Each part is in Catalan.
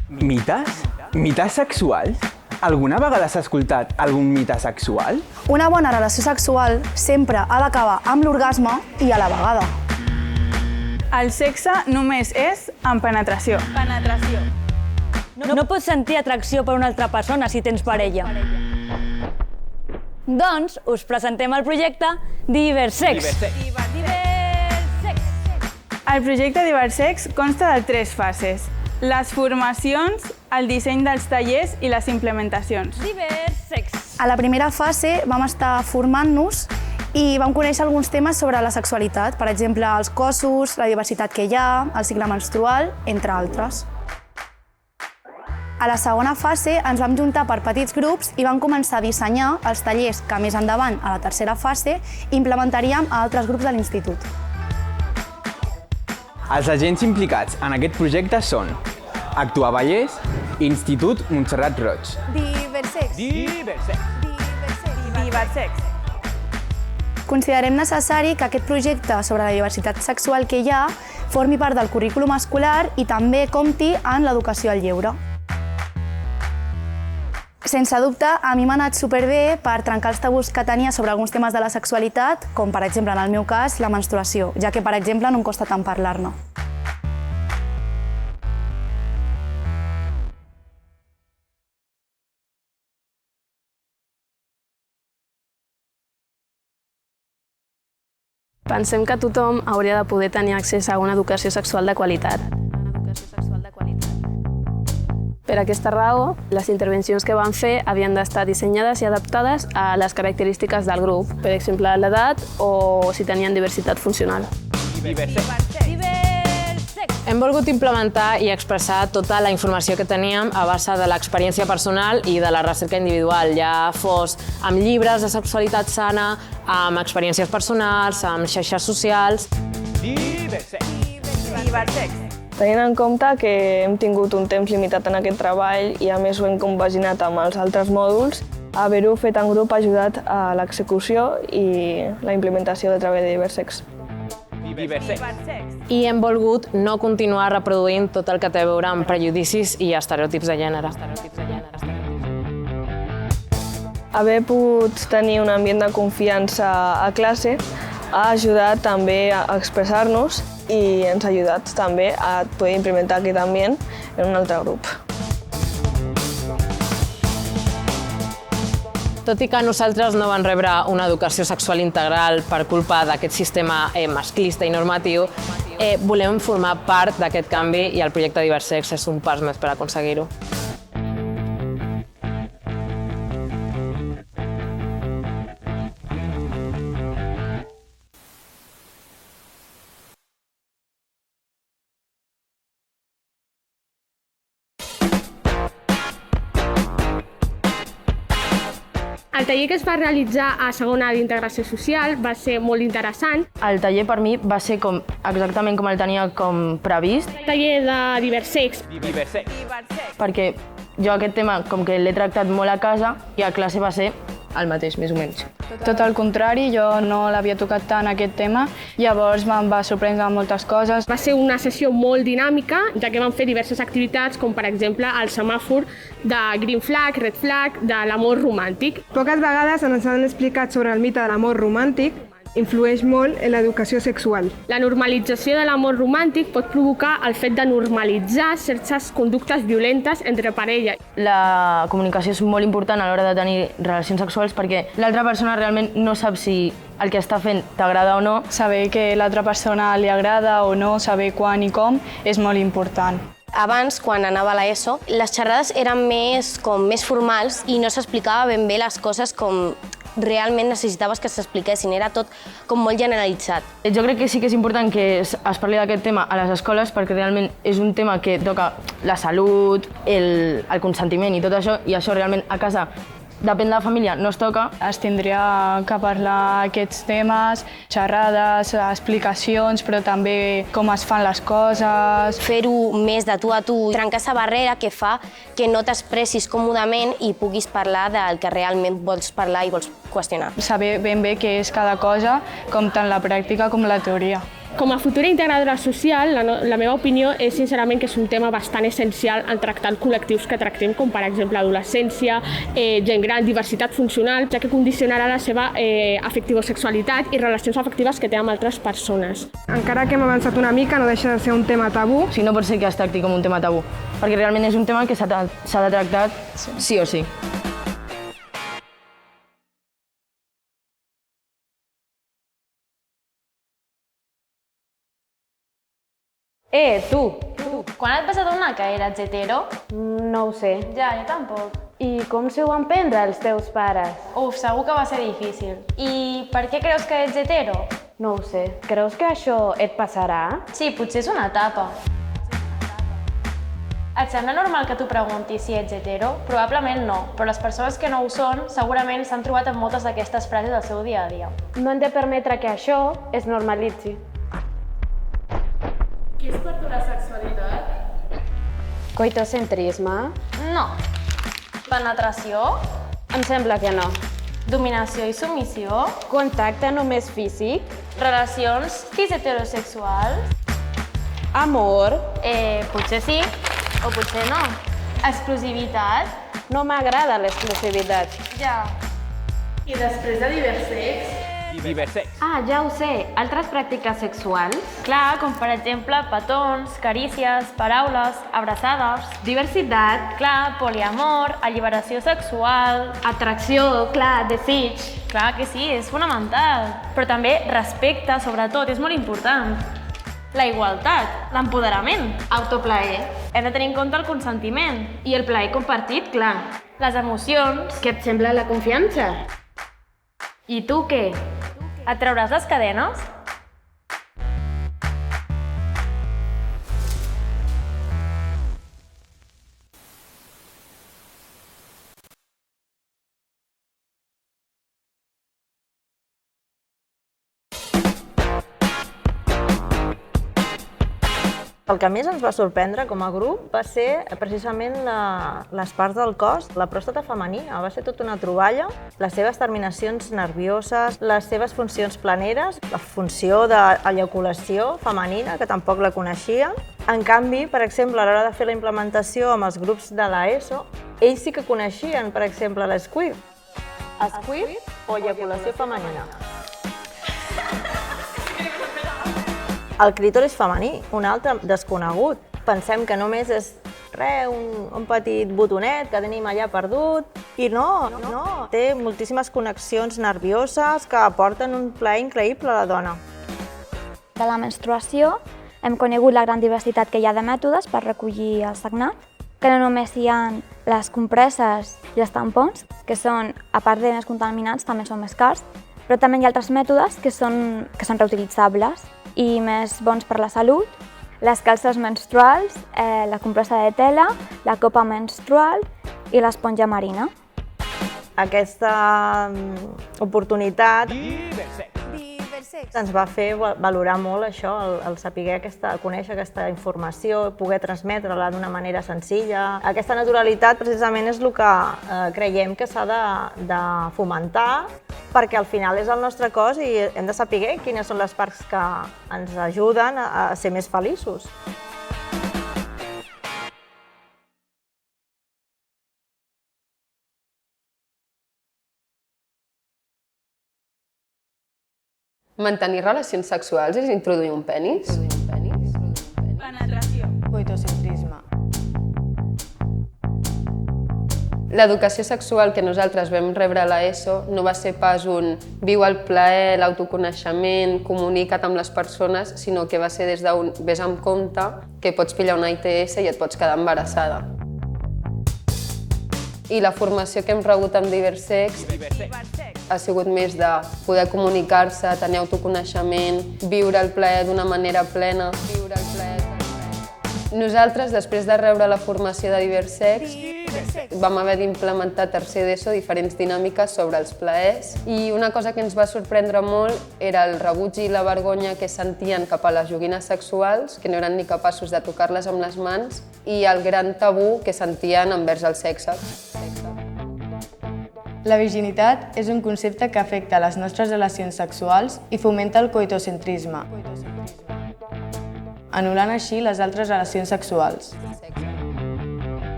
Mites? Mites sexuals? Alguna vegada s'ha escoltat algun mite sexual? Una bona relació sexual sempre ha d'acabar amb l'orgasme i a la vegada. El sexe només és amb penetració. Penetració. No pots sentir atracció per una altra persona si tens parella. Doncs us presentem el projecte Diversex. El projecte Diversex consta de 3 fases: les formacions, el disseny dels tallers i les implementacions. Diversex. A la primera fase vam estar formant-nos i vam conèixer alguns temes sobre la sexualitat, per exemple, els cossos, la diversitat que hi ha, el cicle menstrual, entre altres. A la segona fase ens vam juntar per petits grups i vam començar a dissenyar els tallers que més endavant, a la tercera fase, implementaríem a altres grups de l'institut. Els agents implicats en aquest projecte són Actua Vallès, Institut Montserrat Roig. Diversex. Diversex. Considerem necessari que aquest projecte sobre la diversitat sexual que hi ha formi part del currículum escolar i també compti en l'educació al lleure. Sense dubte, a mi m'ha anat superbé per trencar els tabús que tenia sobre alguns temes de la sexualitat, com per exemple, en el meu cas, la menstruació, ja que, per exemple, no em costa tant parlar-ne. Pensem que tothom hauria de poder tenir accés a una educació sexual de qualitat. Per aquesta raó, les intervencions que van fer havien d'estar dissenyades i adaptades a les característiques del grup, per exemple, l'edat o si tenien diversitat funcional. Hem volgut implementar i expressar tota la informació que teníem a base de l'experiència personal i de la recerca individual, ja fos amb llibres de sexualitat sana, amb experiències personals, amb xarxes socials. Tenint en compte que hem tingut un temps limitat en aquest treball i a més ho hem compaginat amb els altres mòduls, haver-ho fet en grup ha ajudat a l'execució i la implementació del treball de Diversex. I hem volgut no continuar reproduint tot el que té a veure amb prejudicis i estereotips de gènere. Haver pogut tenir un ambient de confiança a classe ha ajudat també a expressar-nos i ens ha ajudat també a poder implementar aquest ambient en un altre grup. Tot i que nosaltres no vam rebre una educació sexual integral per culpa d'aquest sistema masclista i normatiu, volem formar part d'aquest canvi i el projecte Diversex és un pas més per aconseguir-ho. El taller que es va realitzar a segona d'integració social va ser molt interessant. El taller per mi va ser exactament com el tenia previst. El taller de Diversex. Perquè jo aquest tema com que l'he tractat molt a casa i a classe va ser el mateix, més o menys. Tot el contrari, jo no l'havia tocat tant aquest tema, llavors me'n va sorprendre moltes coses. Va ser una sessió molt dinàmica, ja que vam fer diverses activitats, com per exemple el semàfor de green flag, red flag, de l'amor romàntic. Poques vegades ens han explicat sobre el mite de l'amor romàntic. Influeix molt en l'educació sexual. La normalització de l'amor romàntic pot provocar el fet de normalitzar certes conductes violentes entre parella. La comunicació és molt important a l'hora de tenir relacions sexuals perquè l'altra persona realment no sap si el que està fent t'agrada o no. Saber que l'altra persona li agrada o no, saber quan i com, és molt important. Abans, quan anava a l'ESO, les xerrades eren més formals i no s'explicava ben bé les coses com realment necessitaves que s'expliquessin, era tot com molt generalitzat. Jo crec que sí que és important que es parli d'aquest tema a les escoles perquè realment és un tema que toca la salut, el consentiment i tot això, i això realment a casa depèn de la família, no es toca. Es tindria que parlar aquests temes, xerrades, explicacions, però també com es fan les coses. Fer-ho més de tu a tu, trencar aquesta barrera que fa que no t'expressis còmodament i puguis parlar del que realment vols parlar i vols qüestionar. Saber ben bé què és cada cosa, com tant la pràctica com la teoria. Com a futura integradora social, la meva opinió és sincerament que és un tema bastant essencial en tractar els col·lectius que tractem, com per exemple adolescència, gent gran, diversitat funcional, ja que condicionarà la seva afectivosexualitat i relacions afectives que té amb altres persones. Encara que hem avançat una mica, no deixa de ser un tema tabú. Sí, no pot ser que es tracti com un tema tabú, perquè realment és un tema que s'ha de tractar sí o sí. Tu! Quan et vas adonar que eres hetero? No ho sé. Ja, jo tampoc. I com s'ho van prendre els teus pares? Segur que va ser difícil. I per què creus que ets hetero? No ho sé. Creus que això et passarà? Sí, potser és una etapa. Et sembla normal que t'ho preguntis si ets hetero? Probablement no, però les persones que no ho són segurament s'han trobat amb moltes d'aquestes frases al seu dia a dia. No hem de permetre que això es normalitzi. Què és per tu la sexualitat? Coitocentrisme? No. Penetració? Em sembla que no. Dominació i submissió? Contacte només físic? Relacions cis-heterosexuals? Amor? Potser sí, o potser no. Exclusivitat? No m'agrada l'exclusivitat. Ja. I després de diversex? Diversex. Ja ho sé. Altres pràctiques sexuals? Clar, com per exemple petons, carícies, paraules, abraçades. Diversitat? Clar, poliamor, alliberació sexual. Atracció, clar, desig. Clar que sí, és fonamental. Però també respecte, sobretot, és molt important. La igualtat, l'empoderament. Autoplaer. Hem de tenir en compte el consentiment. I el plaer compartit, clar. Les emocions. Què et sembla la confiança? I tu què? Et trauràs les cadenes? El que més ens va sorprendre com a grup va ser precisament les parts del cos, la pròstata femenina. Va ser tota una troballa, les seves terminacions nervioses, les seves funcions planeres, la funció d'eyaculació femenina, que tampoc la coneixien. En canvi, per exemple, a l'hora de fer la implementació amb els grups de l'ESO, ells sí que coneixien, per exemple, l'esquirт. Esquirт o eyaculació femenina. El clítoris femení, un altre desconegut. Pensem que només és un petit botonet que tenim allà perdut. I no. Té moltíssimes connexions nervioses que aporten un plaer increïble a la dona. De la menstruació hem conegut la gran diversitat que hi ha de mètodes per recollir el sagnat, que no només hi ha les compresses i els tampons, que són, a part de més contaminants, també són més cars, però també hi ha altres mètodes que són reutilitzables i més bons per la salut. Les calces menstruals, la compressa de tela, la copa menstrual i l'esponja marina. Aquesta oportunitat ens va fer valorar molt això, el saber conèixer aquesta informació, poder transmetre-la d'una manera senzilla. Aquesta naturalitat precisament és el que creiem que s'ha de fomentar, perquè al final és el nostre cos i hem de saber quines són les parts que ens ajuden a ser més feliços. Mantenir relacions sexuals és introduir un penis? Penetració. Coitocentrisme. L'educació sexual que nosaltres vam rebre a l'ESO no va ser pas un viu el plaer, l'autoconeixement, comunica't amb les persones, sinó que va ser des d'un vés amb compte que pots pillar una ITS i et pots quedar embarassada. I la formació que hem rebut amb Diversex ha sigut més de poder comunicar-se, tenir autoconeixement, viure el plaer d'una manera plena. Nosaltres, després de rebre la formació de Diversex, vam haver d'implementar a tercer d'ESO diferents dinàmiques sobre els plaers i una cosa que ens va sorprendre molt era el rebuig i la vergonya que sentien cap a les joguines sexuals, que no eren ni capaços de tocar-les amb les mans, i el gran tabú que sentien envers el sexe. La virginitat és un concepte que afecta les nostres relacions sexuals i fomenta el coitocentrisme. anul·lant així les altres relacions sexuals.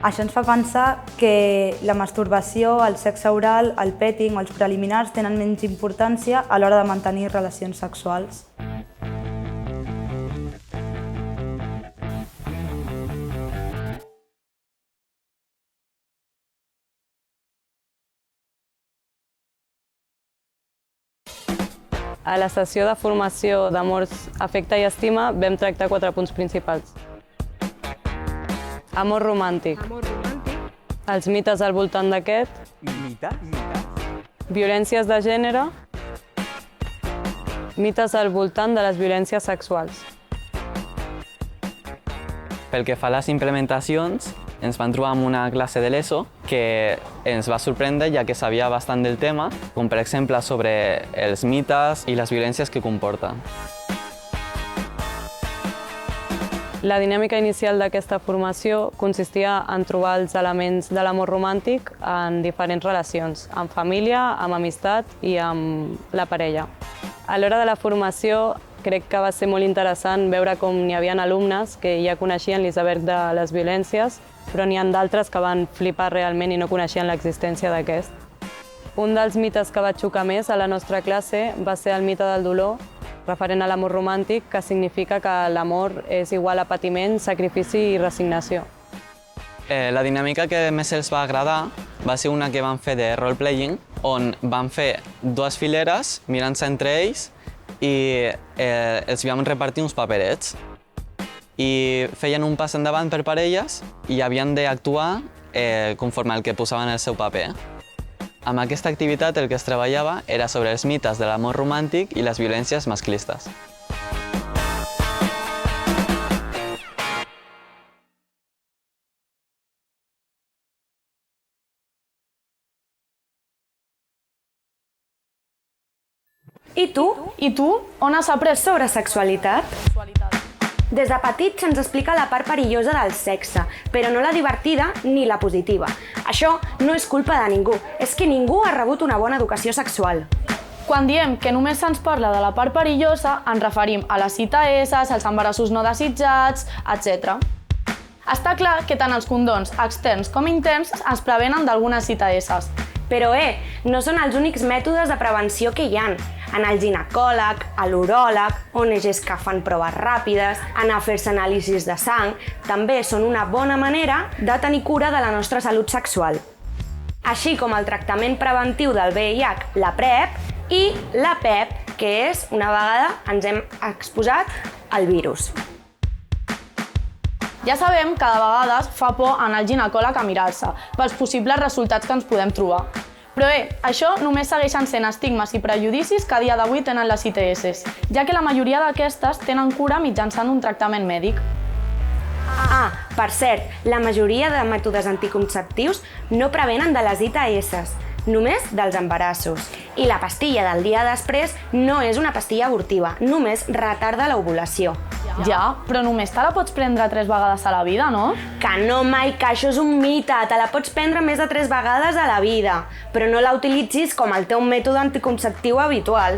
Això ens fa pensar que la masturbació, el sexe oral, el petting o els preliminars tenen menys importància a l'hora de mantenir relacions sexuals. A la sessió de formació d'Amors, Afecte i Estima vam tractar 4 punts principals. Amor romàntic. Els mites al voltant d'aquest. Violències de gènere. Mites al voltant de les violències sexuals. Pel que fa a les implementacions, ens vam trobar amb una classe de l'ESO que ens va sorprendre ja que sabia bastant del tema, com per exemple sobre els mites i les violències que comporta. La dinàmica inicial d'aquesta formació consistia en trobar els elements de l'amor romàntic en diferents relacions, amb família, amb amistat i amb la parella. A l'hora de la formació crec que va ser molt interessant veure com n'hi havia alumnes que ja coneixien l'iceberg de les violències, però n'hi ha d'altres que van flipar realment i no coneixien l'existència d'aquest. Un dels mites que va xocar més a la nostra classe va ser el mite del dolor, referent a l'amor romàntic, que significa que l'amor és igual a patiment, sacrifici i resignació. La dinàmica que més els va agradar va ser una que vam fer de role-playing, on vam fer 2 fileres mirant-se entre ells i els vam repartir uns paperets. I feien un pas endavant per parelles i havien d'actuar conforme el que posaven en el seu paper. Amb aquesta activitat el que es treballava era sobre els mites de l'amor romàntic i les violències masclistes. I tu? On has après sobre sexualitat? Des de petits se'ns explica la part perillosa del sexe, però no la divertida ni la positiva. Això no és culpa de ningú, és que ningú ha rebut una bona educació sexual. Quan diem que només se'ns parla de la part perillosa, ens referim a les ITS, als embarassos no desitjats, etc. Està clar que tant els condons externs com interns es prevenen d'algunes ITS. Però no són els únics mètodes de prevenció que hi ha. Anar al ginecòleg, a l'uròleg, ONGs que fan proves ràpides, anar a fer-se anàlisis de sang, també són una bona manera de tenir cura de la nostra salut sexual. Així com el tractament preventiu del VIH, la PrEP, i la PEP, que és, una vegada ens hem exposat al virus. Ja sabem que de vegades fa por anar al ginecòleg a mirar-se, pels possibles resultats que ens podem trobar. Però això només segueixen sent estigmes i prejudicis que a dia d'avui tenen les ITS, ja que la majoria d'aquestes tenen cura mitjançant un tractament mèdic. Per cert, la majoria de mètodes anticonceptius no prevenen de les ITS, només dels embarassos. I la pastilla del dia després no és una pastilla abortiva, només retarda l'ovulació. Ja, però només te la pots prendre 3 vegades a la vida, no? Que no, mai, que això és un mite. Te la pots prendre més de 3 vegades a la vida, però no la utilitzis com el teu mètode anticonceptiu habitual.